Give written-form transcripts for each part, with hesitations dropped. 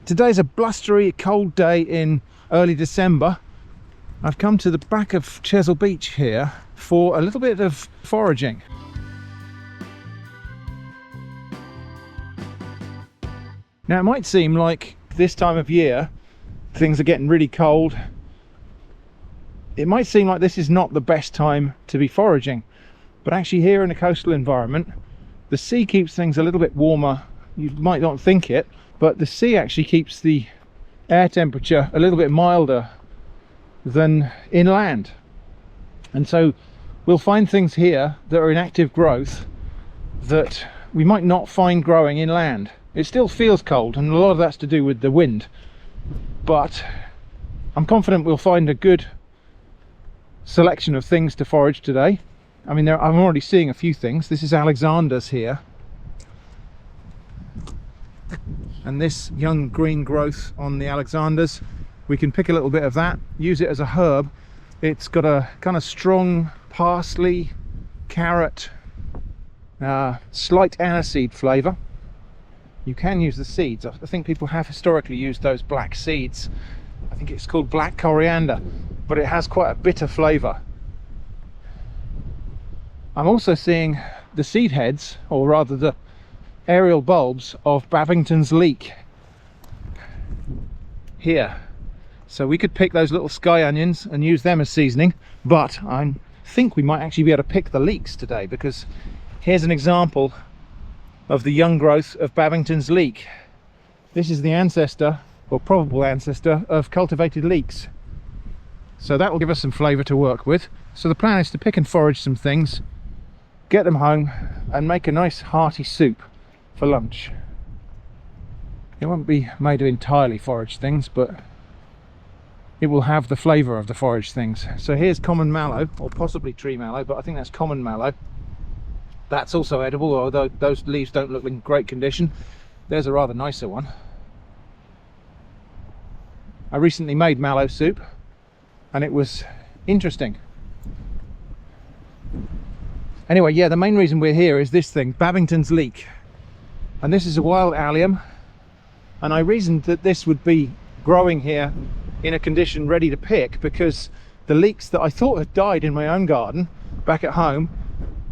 Today's a blustery, cold day in early December. I've come to the back of Chesil Beach here for a little bit of foraging. Now it might seem like this time of year things are getting really cold. It might seem like this is not the best time to be foraging, but actually here in a coastal environment the sea keeps things a little bit warmer. You might not think it, but the sea actually keeps the air temperature a little bit milder than inland, and so we'll find things here that are in active growth that we might not find growing inland. It still feels cold, and a lot of that's to do with the wind, but I'm confident we'll find a good selection of things to forage today. I mean, I'm already seeing a few things. This is Alexander's here, and this young green growth on the Alexanders, we can pick a little bit of that, use it as a herb. It's got a kind of strong parsley, carrot, slight aniseed flavour. You can use the seeds. I think people have historically used those black seeds. I think it's called black coriander, but it has quite a bitter flavour. I'm also seeing the seed heads, or rather the aerial bulbs of Babington's Leek here. So we could pick those little sky onions and use them as seasoning, but I think we might actually be able to pick the leeks today, because here's an example of the young growth of Babington's Leek. This is the ancestor, or probable ancestor, of cultivated leeks. So that will give us some flavour to work with. So the plan is to pick and forage some things, get them home and make a nice hearty soup for lunch. It won't be made of entirely foraged things, but it will have the flavour of the foraged things. So here's common mallow, or possibly tree mallow, but I think that's common mallow. That's also edible, although those leaves don't look in great condition. There's a rather nicer one. I recently made mallow soup and it was interesting. Anyway, yeah, the main reason we're here is this thing, Babington's Leek. And this is a wild allium, and I reasoned that this would be growing here in a condition ready to pick, because the leeks that I thought had died in my own garden back at home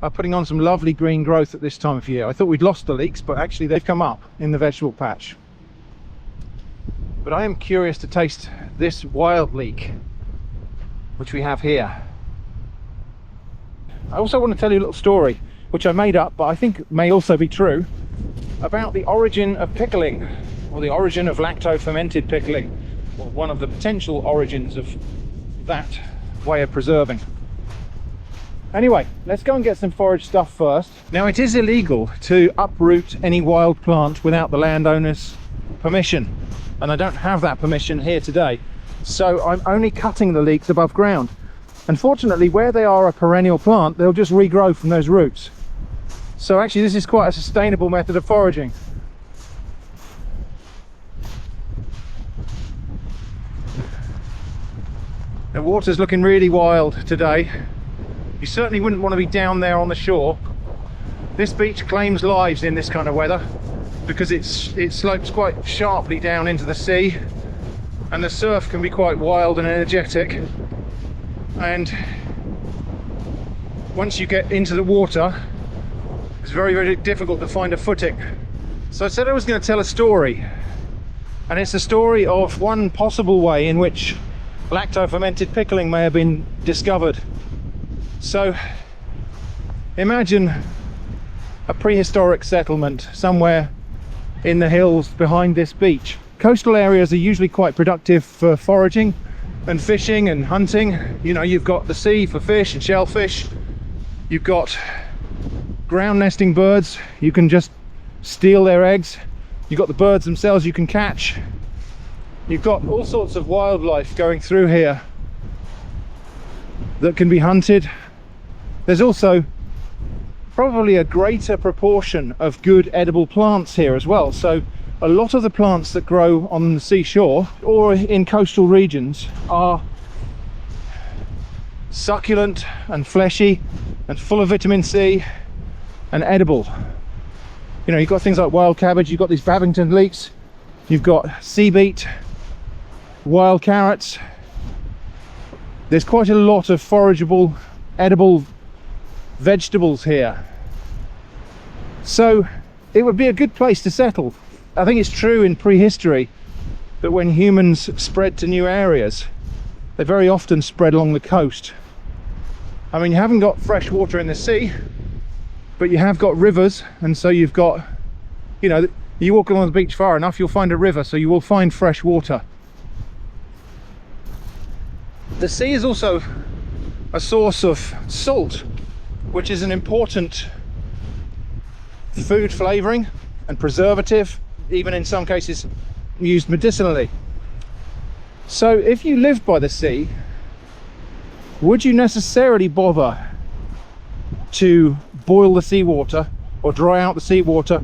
are putting on some lovely green growth at this time of year. I thought we'd lost the leeks, but actually they've come up in the vegetable patch. But I am curious to taste this wild leek, which we have here. I also want to tell you a little story, which I made up, but I think may also be true, about the origin of pickling, or the origin of lacto-fermented pickling, or one of the potential origins of that way of preserving. Anyway, let's go and get some forage stuff first. Now, it is illegal to uproot any wild plant without the landowner's permission, and I don't have that permission here today, so I'm only cutting the leeks above ground. Unfortunately, where they are a perennial plant, they'll just regrow from those roots. So actually this is quite a sustainable method of foraging. The water's looking really wild today. You certainly wouldn't want to be down there on the shore. This beach claims lives in this kind of weather because it slopes quite sharply down into the sea, and the surf can be quite wild and energetic, and once you get into the water it's very, very difficult to find a footing. So I said I was going to tell a story, and it's a story of one possible way in which lacto-fermented pickling may have been discovered. So imagine a prehistoric settlement somewhere in the hills behind this beach. Coastal areas are usually quite productive for foraging and fishing and hunting. You know, you've got the sea for fish and shellfish, you've got ground nesting birds, you can just steal their eggs, you've got the birds themselves you can catch, you've got all sorts of wildlife going through here that can be hunted. There's also probably a greater proportion of good edible plants here as well, so a lot of the plants that grow on the seashore or in coastal regions are succulent and fleshy and full of vitamin C and edible. You know, you've got things like wild cabbage, you've got these Babington leeks, You've got sea beet, wild carrots. There's quite a lot of forageable, edible vegetables here. So it would be a good place to settle. I think it's true in prehistory that when humans spread to new areas, they very often spread along the coast. I mean, you haven't got fresh water in the sea, but you have got rivers, and so you've got, you know, you walk along the beach far enough, you'll find a river, so you will find fresh water. The sea is also a source of salt, which is an important food flavouring and preservative, even in some cases used medicinally. So if you live by the sea, would you necessarily bother to boil the seawater or dry out the seawater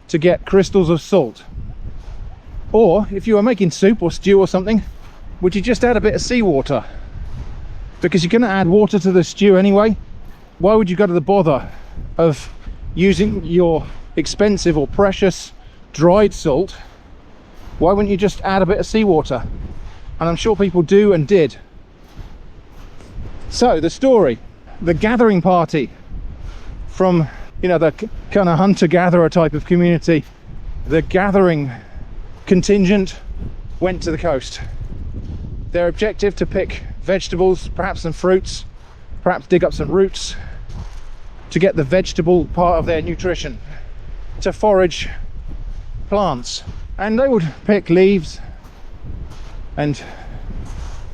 to get crystals of salt? Or if you were making soup or stew or something, would you just add a bit of seawater? Because you're going to add water to the stew anyway. Why would you go to the bother of using your expensive or precious dried salt? Why wouldn't you just add a bit of seawater? And I'm sure people do and did. So the story, the gathering party from, you know, the kind of hunter-gatherer type of community, the gathering contingent went to the coast. Their objective to pick vegetables, perhaps some fruits, perhaps dig up some roots to get the vegetable part of their nutrition, to forage plants. And they would pick leaves and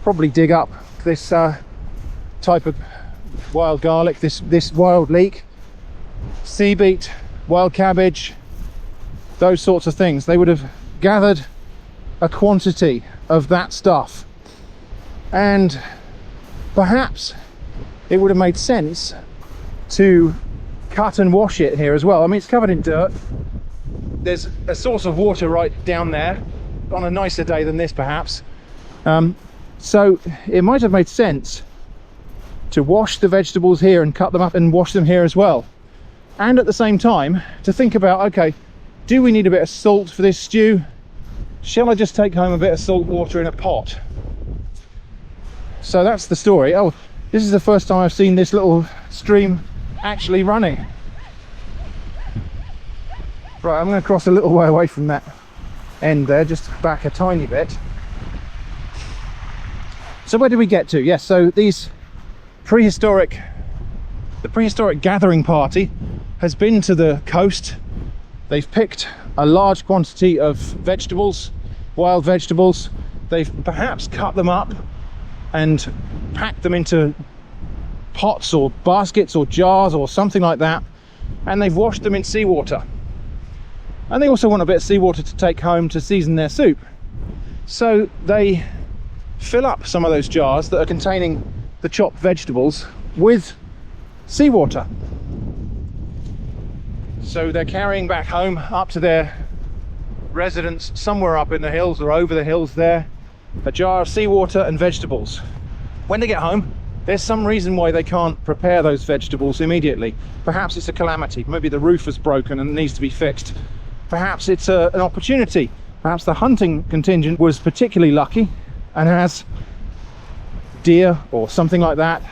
probably dig up this type of wild garlic, this wild leek, sea beet, wild cabbage, those sorts of things. They would have gathered a quantity of that stuff, and perhaps it would have made sense to cut and wash it here as well. I mean, it's covered in dirt. There's a source of water right down there on a nicer day than this perhaps, so it might have made sense to wash the vegetables here and cut them up and wash them here as well, and at the same time to think about, okay, do we need a bit of salt for this stew? Shall I just take home a bit of salt water in a pot? So that's the story. Oh, this is the first time I've seen this little stream actually running. Right, I'm going to cross a little way away from that end there, just back a tiny bit. So where did we get to? Yes, so the prehistoric gathering party has been to the coast. They've picked a large quantity of vegetables, wild vegetables. They've perhaps cut them up and packed them into pots or baskets or jars or something like that, and they've washed them in seawater. And they also want a bit of seawater to take home to season their soup. So they fill up some of those jars that are containing the chopped vegetables with seawater. So they're carrying back home up to their residence somewhere up in the hills or over the hills there a jar of seawater and vegetables. When they get home, there's some reason why they can't prepare those vegetables immediately. Perhaps it's a calamity, maybe the roof is broken and needs to be fixed. Perhaps it's an opportunity. Perhaps the hunting contingent was particularly lucky and has deer or something like that,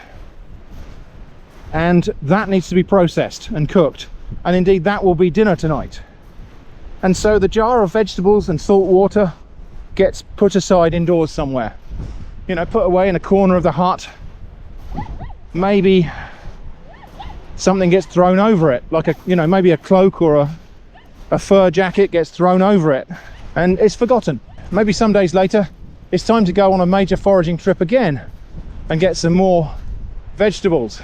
and that needs to be processed and cooked, and indeed that will be dinner tonight. And so the jar of vegetables and salt water gets put aside indoors somewhere, you know, put away in a corner of the hut. Maybe something gets thrown over it, like a, you know, maybe a cloak or a fur jacket gets thrown over it and it's forgotten. Maybe some days later it's time to go on a major foraging trip again and get some more vegetables.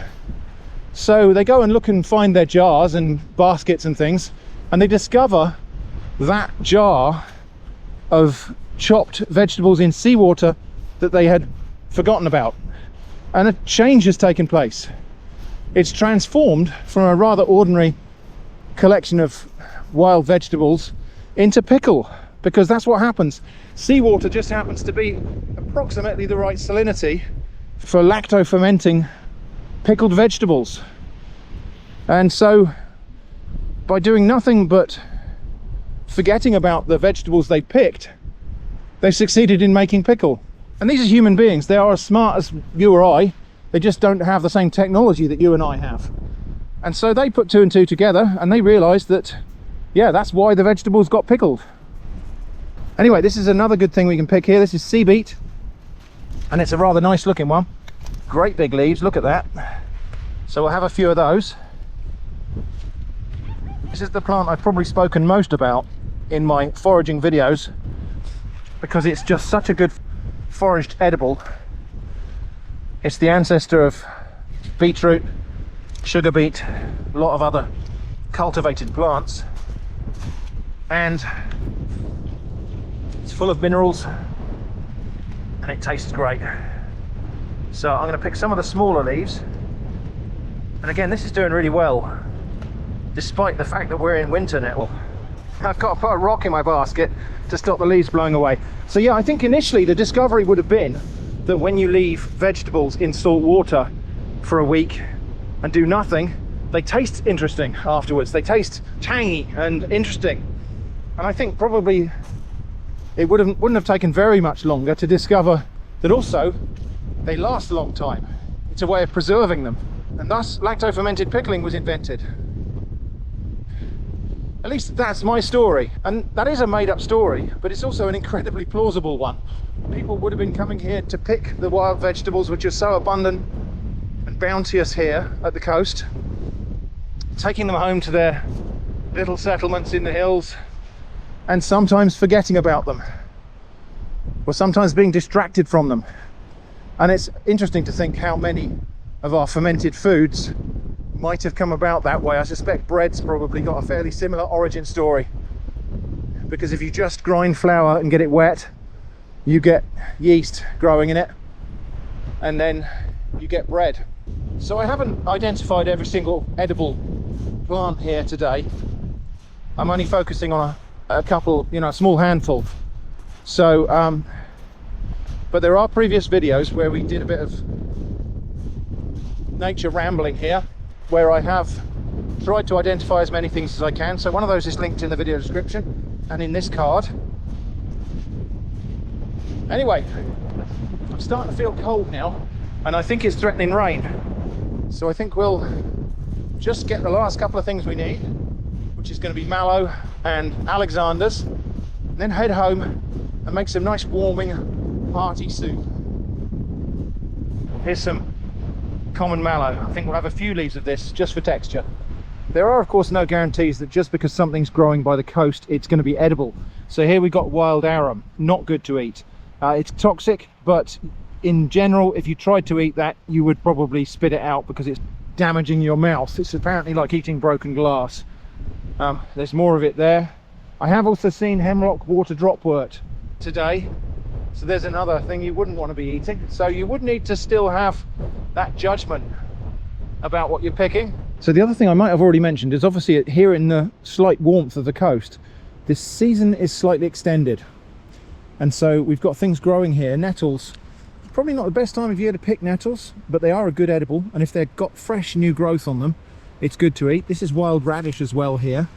So they go and look and find their jars and baskets and things, and they discover that jar of chopped vegetables in seawater that they had forgotten about. And a change has taken place. It's transformed from a rather ordinary collection of wild vegetables into pickle, because that's what happens. Seawater just happens to be approximately the right salinity for lacto-fermenting pickled vegetables. And so by doing nothing but forgetting about the vegetables they picked, they've succeeded in making pickle. And these are human beings. They are as smart as you or I. They just don't have the same technology that you and I have. And so they put 2 and 2 together and they realized that, yeah, that's why the vegetables got pickled. Anyway, this is another good thing we can pick here. This is sea beet, and it's a rather nice looking one. Great big leaves, look at that. So we'll have a few of those. This is the plant I've probably spoken most about in my foraging videos, because it's just such a good foraged edible. It's the ancestor of beetroot, sugar beet, a lot of other cultivated plants, and it's full of minerals and it tastes great. So I'm going to pick some of the smaller leaves, and again, this is doing really well despite the fact that we're in winter now. I've got to put a rock in my basket to stop the leaves blowing away. So yeah, I think initially the discovery would have been that when you leave vegetables in salt water for a week and do nothing, they taste interesting afterwards. They taste tangy and interesting. And I think probably it wouldn't have taken very much longer to discover that also they last a long time. It's a way of preserving them. And thus lacto-fermented pickling was invented. At least that's my story, and that is a made-up story, but it's also an incredibly plausible one. People would have been coming here to pick the wild vegetables, which are so abundant and bounteous here at the coast, taking them home to their little settlements in the hills, and sometimes forgetting about them, or sometimes being distracted from them. And it's interesting to think how many of our fermented foods might have come about that way. I suspect bread's probably got a fairly similar origin story, because if you just grind flour and get it wet, you get yeast growing in it, and then you get bread. So I haven't identified every single edible plant here today. I'm only focusing on a couple, a small handful. So but there are previous videos where we did a bit of nature rambling here, where I have tried to identify as many things as I can. So one of those is linked in the video description and in this card. Anyway, I'm starting to feel cold now, and I think it's threatening rain. So I think we'll just get the last couple of things we need, which is going to be mallow and Alexander's, and then head home and make some nice warming hearty soup. Here's some common mallow. I think we'll have a few leaves of this just for texture. There are of course no guarantees that just because something's growing by the coast it's going to be edible. So here we got wild arum, not good to eat. It's toxic, but in general if you tried to eat that you would probably spit it out because it's damaging your mouth. It's apparently like eating broken glass. There's more of it there. I have also seen hemlock water dropwort today. So there's another thing you wouldn't want to be eating. So you would need to still have that judgment about what you're picking. So the other thing I might have already mentioned is obviously here in the slight warmth of the coast, this season is slightly extended. And so we've got things growing here. Nettles, probably not the best time of year to pick nettles, but they are a good edible. And if they've got fresh new growth on them, it's good to eat. This is wild radish as well here.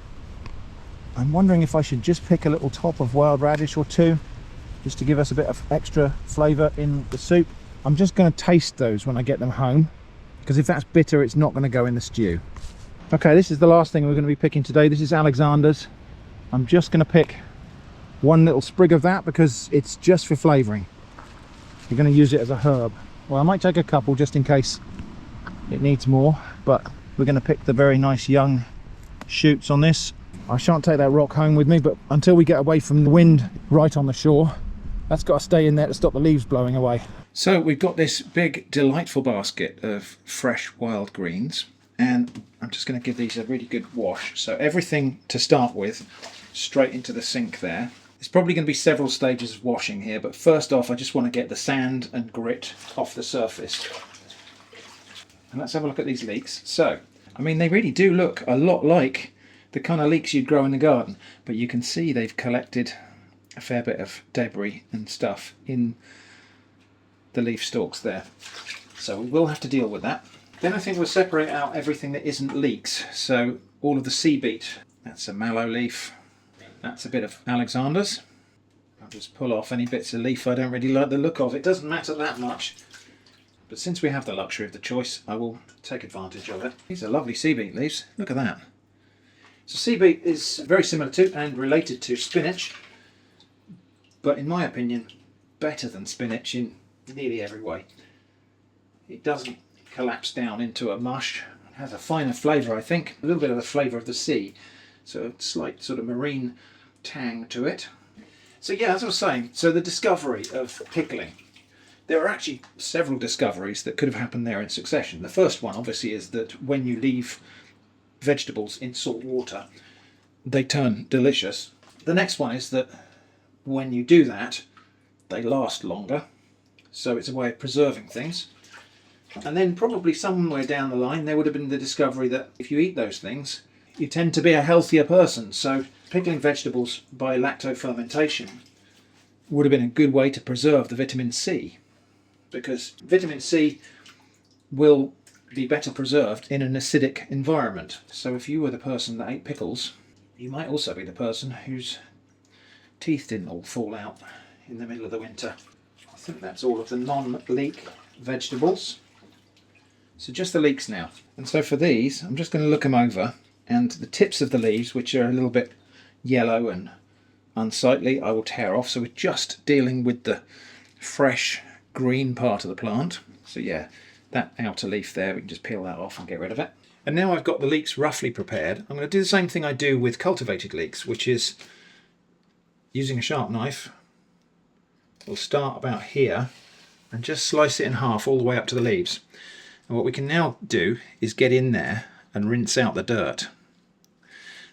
I'm wondering if I should just pick a little top of wild radish or two, just to give us a bit of extra flavour in the soup. I'm just going to taste those when I get them home, because if that's bitter it's not going to go in the stew. Okay, this is the last thing we're going to be picking today. This is Alexander's. I'm just going to pick one little sprig of that because it's just for flavouring. You're going to use it as a herb. Well, I might take a couple just in case it needs more, but we're going to pick the very nice young shoots on this. I shan't take that rock home with me, but until we get away from the wind right on the shore, that's got to stay in there to stop the leaves blowing away. So we've got this big delightful basket of fresh wild greens, and I'm just going to give these a really good wash. So everything to start with straight into the sink there. It's probably going to be several stages of washing here, but first off I just want to get the sand and grit off the surface. And let's have a look at these leeks. So I mean, they really do look a lot like the kind of leeks you'd grow in the garden, but you can see they've collected a fair bit of debris and stuff in the leaf stalks there. So we will have to deal with that. Then I think we'll separate out everything that isn't leeks. So all of the sea beet, that's a mallow leaf. That's a bit of Alexander's. I'll just pull off any bits of leaf I don't really like the look of. It doesn't matter that much. But since we have the luxury of the choice, I will take advantage of it. These are lovely sea beet leaves. Look at that. So sea beet is very similar to and related to spinach, but in my opinion, better than spinach in nearly every way. It doesn't collapse down into a mush. It has a finer flavour, I think. A little bit of the flavour of the sea. So a slight sort of marine tang to it. So yeah, as I was saying, so the discovery of pickling. There are actually several discoveries that could have happened there in succession. The first one, obviously, is that when you leave vegetables in salt water, they turn delicious. The next one is that when you do that, they last longer. So it's a way of preserving things. And then probably somewhere down the line, there would have been the discovery that if you eat those things, you tend to be a healthier person. So pickling vegetables by lactofermentation would have been a good way to preserve the vitamin C, because vitamin C will be better preserved in an acidic environment. So if you were the person that ate pickles, you might also be the person whose teeth didn't all fall out in the middle of the winter. I think that's all of the non-leek vegetables. So just the leeks now. And so for these, I'm just going to look them over, and the tips of the leaves, which are a little bit yellow and unsightly, I will tear off. So we're just dealing with the fresh green part of the plant. So yeah, that outer leaf there, we can just peel that off and get rid of it. And now I've got the leeks roughly prepared, I'm going to do the same thing I do with cultivated leeks, which is using a sharp knife. We'll start about here and just slice it in half all the way up to the leaves. And what we can now do is get in there and rinse out the dirt.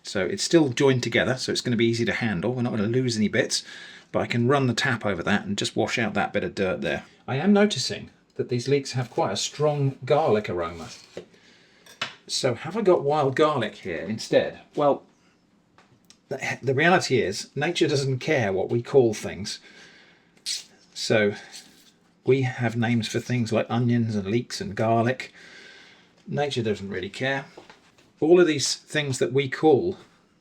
So it's still joined together, so it's going to be easy to handle. We're not going to lose any bits, but I can run the tap over that and just wash out that bit of dirt there. I am noticing that these leeks have quite a strong garlic aroma. So have I got wild garlic here instead? Well, the reality is nature doesn't care what we call things. So we have names for things like onions and leeks and garlic. Nature doesn't really care. All of these things that we call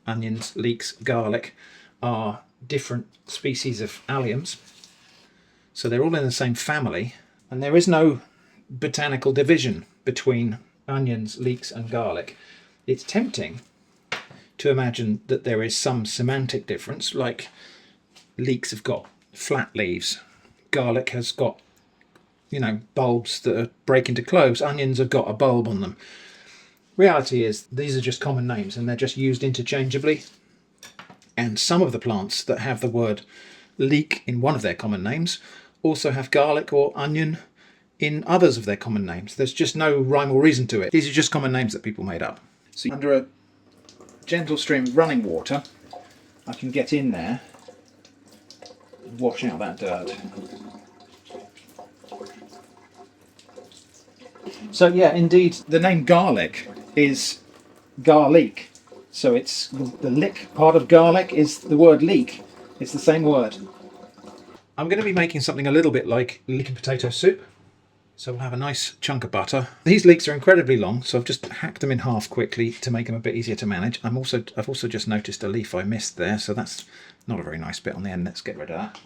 onions, leeks, garlic are different species of alliums. So they're all in the same family, and there is no botanical division between onions, leeks and garlic. It's tempting to imagine that there is some semantic difference, like leeks have got flat leaves, garlic has got, you know, bulbs that break into cloves, onions have got a bulb on them. Reality is these are just common names and they're just used interchangeably. And some of the plants that have the word leek in one of their common names also have garlic or onion in others of their common names. There's just no rhyme or reason to it. These are just common names that people made up. So under a gentle stream of running water, I can get in there and wash out that dirt. So yeah, indeed, the name garlic is garlic. So it's the lick part of garlic is the word leek. It's the same word. I'm going to be making something a little bit like leek and potato soup. So we'll have a nice chunk of butter. These leeks are incredibly long, so I've just hacked them in half quickly to make them a bit easier to manage. I've also just noticed a leaf I missed there, so that's not a very nice bit on the end. Let's get rid of that.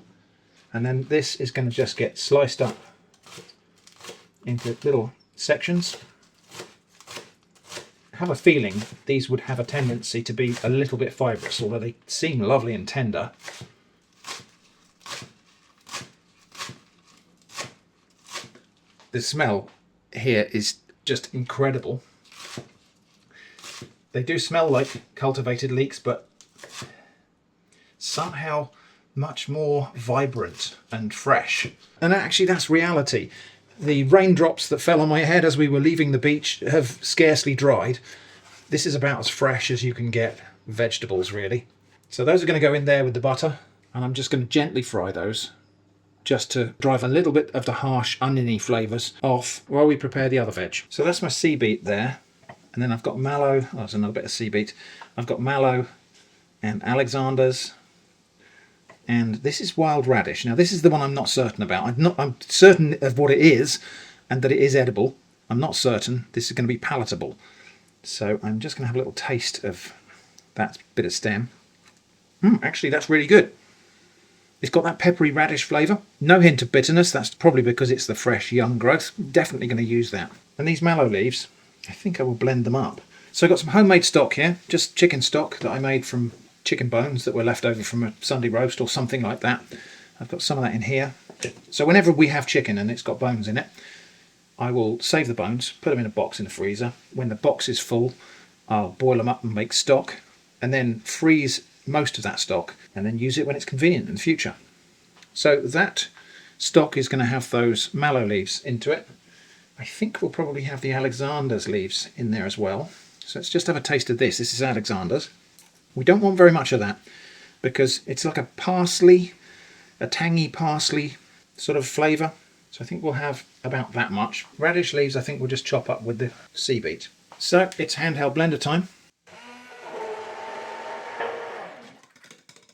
And then this is going to just get sliced up into little sections. I have a feeling these would have a tendency to be a little bit fibrous, although they seem lovely and tender. The smell here is just incredible. They do smell like cultivated leeks, but somehow much more vibrant and fresh. And actually that's reality. The raindrops that fell on my head as we were leaving the beach have scarcely dried. This is about as fresh as you can get vegetables, really. So those are going to go in there with the butter, and I'm just going to gently fry those, just to drive a little bit of the harsh oniony flavours off while we prepare the other veg. So that's my sea beet there, and then I've got mallow. Oh, there's another bit of sea beet. I've got mallow and Alexander's, and this is wild radish. Now this is the one I'm not certain about. I'm certain of what it is and that it is edible. I'm not certain this is going to be palatable. So I'm just going to have a little taste of that bit of stem. Actually, that's really good. It's got that peppery radish flavour. No hint of bitterness. That's probably because it's the fresh young growth. Definitely going to use that. And these mallow leaves, I think I will blend them up. So I've got some homemade stock here, just chicken stock that I made from chicken bones that were left over from a Sunday roast or something like that. I've got some of that in here. So whenever we have chicken and it's got bones in it, I will save the bones, put them in a box in the freezer. When the box is full, I'll boil them up and make stock, and then freeze most of that stock and then use it when it's convenient in the future. So that stock is going to have those mallow leaves into it. I think we'll probably have the Alexander's leaves in there as well. So let's just have a taste of this. This is Alexander's. We don't want very much of that because it's like a parsley, a tangy parsley sort of flavour. So I think we'll have about that much. Radish leaves I think we'll just chop up with the sea beet. So it's handheld blender time.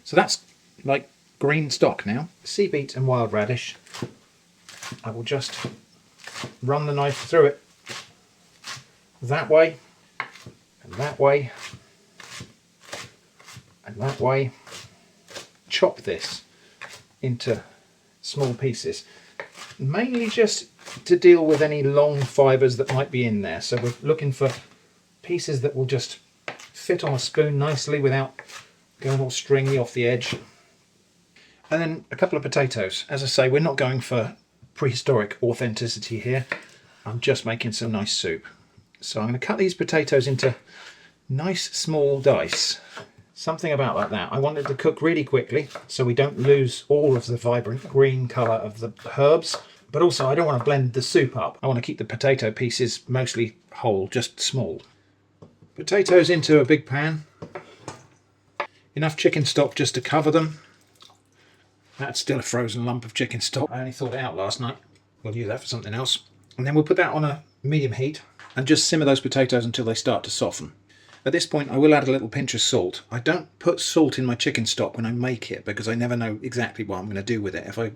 So that's like green stock now. Sea beet and wild radish. I will just run the knife through it that way and that way and that way. Chop this into small pieces, mainly just to deal with any long fibres that might be in there. So we're looking for pieces that will just fit on a spoon nicely without going all stringy off the edge. And then a couple of potatoes. As I say, we're not going for prehistoric authenticity here. I'm just making some nice soup. So I'm going to cut these potatoes into nice small dice. Something about like that. I want it to cook really quickly so we don't lose all of the vibrant green colour of the herbs. But also I don't want to blend the soup up. I want to keep the potato pieces mostly whole, just small. Potatoes into a big pan. Enough chicken stock just to cover them. That's still a frozen lump of chicken stock. I only thawed it out last night. We'll use that for something else. And then we'll put that on a medium heat and just simmer those potatoes until they start to soften. At this point I will add a little pinch of salt. I don't put salt in my chicken stock when I make it because I never know exactly what I'm going to do with it. If I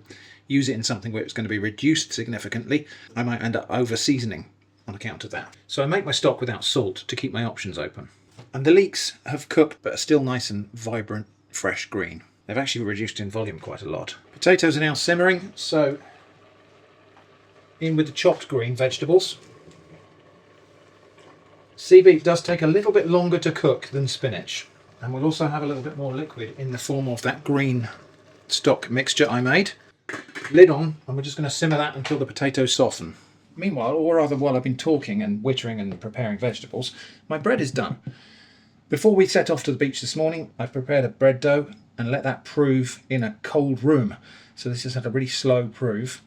use it in something where it's going to be reduced significantly, I might end up over seasoning on account of that. So I make my stock without salt to keep my options open. And the leeks have cooked but are still nice and vibrant, fresh green. They've actually reduced in volume quite a lot. Potatoes are now simmering, so in with the chopped green vegetables. Sea beet does take a little bit longer to cook than spinach, and we'll also have a little bit more liquid in the form of that green stock mixture I made. Lid on, and we're just going to simmer that until the potatoes soften. Meanwhile, or rather while I've been talking and wittering and preparing vegetables, my bread is done. Before we set off to the beach this morning, I've prepared a bread dough and let that prove in a cold room. So this has had a really slow prove.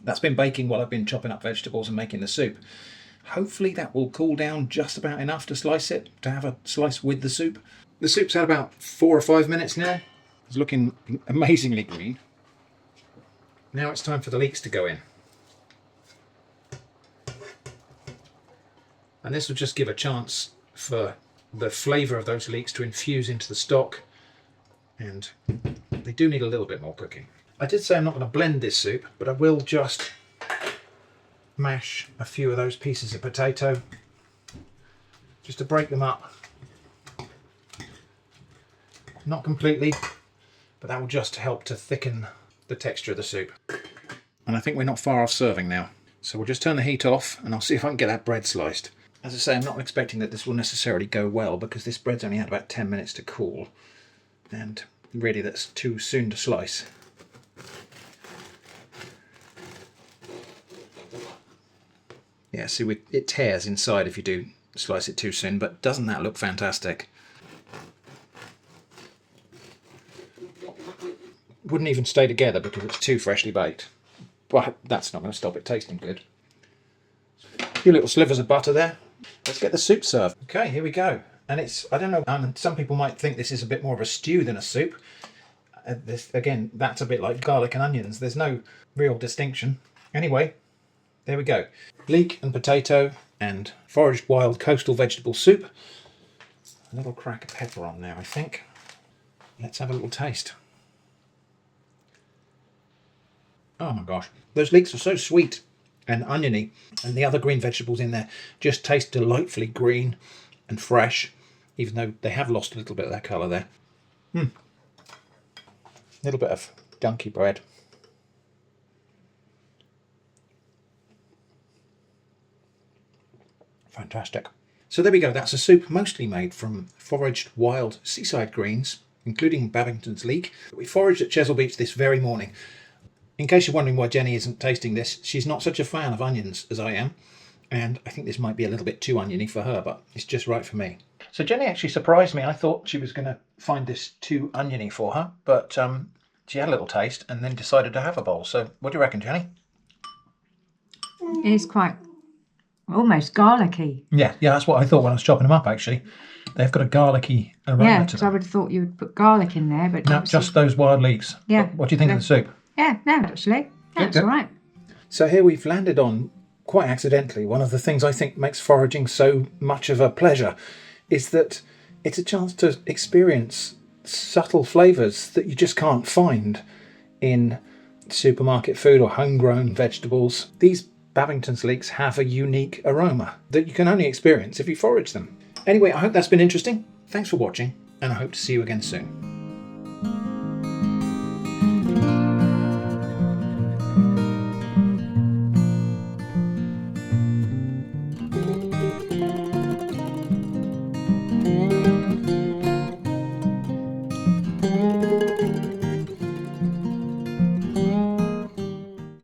That's been baking while I've been chopping up vegetables and making the soup. Hopefully that will cool down just about enough to slice it, to have a slice with the soup. The soup's had about 4 or 5 minutes now. It's looking amazingly green. Now it's time for the leeks to go in. And this will just give a chance for the flavour of those leeks to infuse into the stock, and they do need a little bit more cooking. I did say I'm not going to blend this soup, but I will just mash a few of those pieces of potato just to break them up. Not completely, but that will just help to thicken the texture of the soup. And I think we're not far off serving now. So we'll just turn the heat off and I'll see if I can get that bread sliced. As I say, I'm not expecting that this will necessarily go well because this bread's only had about 10 minutes to cool. And really that's too soon to slice. Yeah, see, it tears inside if you do slice it too soon, but doesn't that look fantastic? Wouldn't even stay together because it's too freshly baked. But that's not going to stop it tasting good. A few little slivers of butter there. Let's get the soup served. Okay, here we go. And it's, I don't know, some people might think this is a bit more of a stew than a soup. Again, that's a bit like garlic and onions. There's no real distinction. Anyway, there we go. Leek and potato and foraged wild coastal vegetable soup. A little crack of pepper on there, I think. Let's have a little taste. Oh my gosh, those leeks are so sweet and oniony, and the other green vegetables in there just taste delightfully green and fresh, even though they have lost a little bit of their colour there. Little bit of gunky bread. Fantastic. So there we go, that's a soup mostly made from foraged wild seaside greens, including Babington's leek. We foraged at Chesil Beach this very morning. In case you're wondering why Jenny isn't tasting this, she's not such a fan of onions as I am, and I think this might be a little bit too oniony for her, but it's just right for me. So Jenny actually surprised me. I thought she was going to find this too oniony for her, but she had a little taste and then decided to have a bowl. So what do you reckon, Jenny? It's quite almost garlicky. Yeah, that's what I thought when I was chopping them up, actually. They've got a garlicky aroma Yeah, to because them. I would have thought you would put garlic in there, but No, just those wild leeks. Yeah. What do you think of the soup? Yeah, no, actually, that's Good. all right. So here we've landed on, quite accidentally, one of the things I think makes foraging so much of a pleasure is that it's a chance to experience subtle flavours that you just can't find in supermarket food or homegrown vegetables. These Babington's leeks have a unique aroma that you can only experience if you forage them. Anyway, I hope that's been interesting. Thanks for watching, and I hope to see you again soon.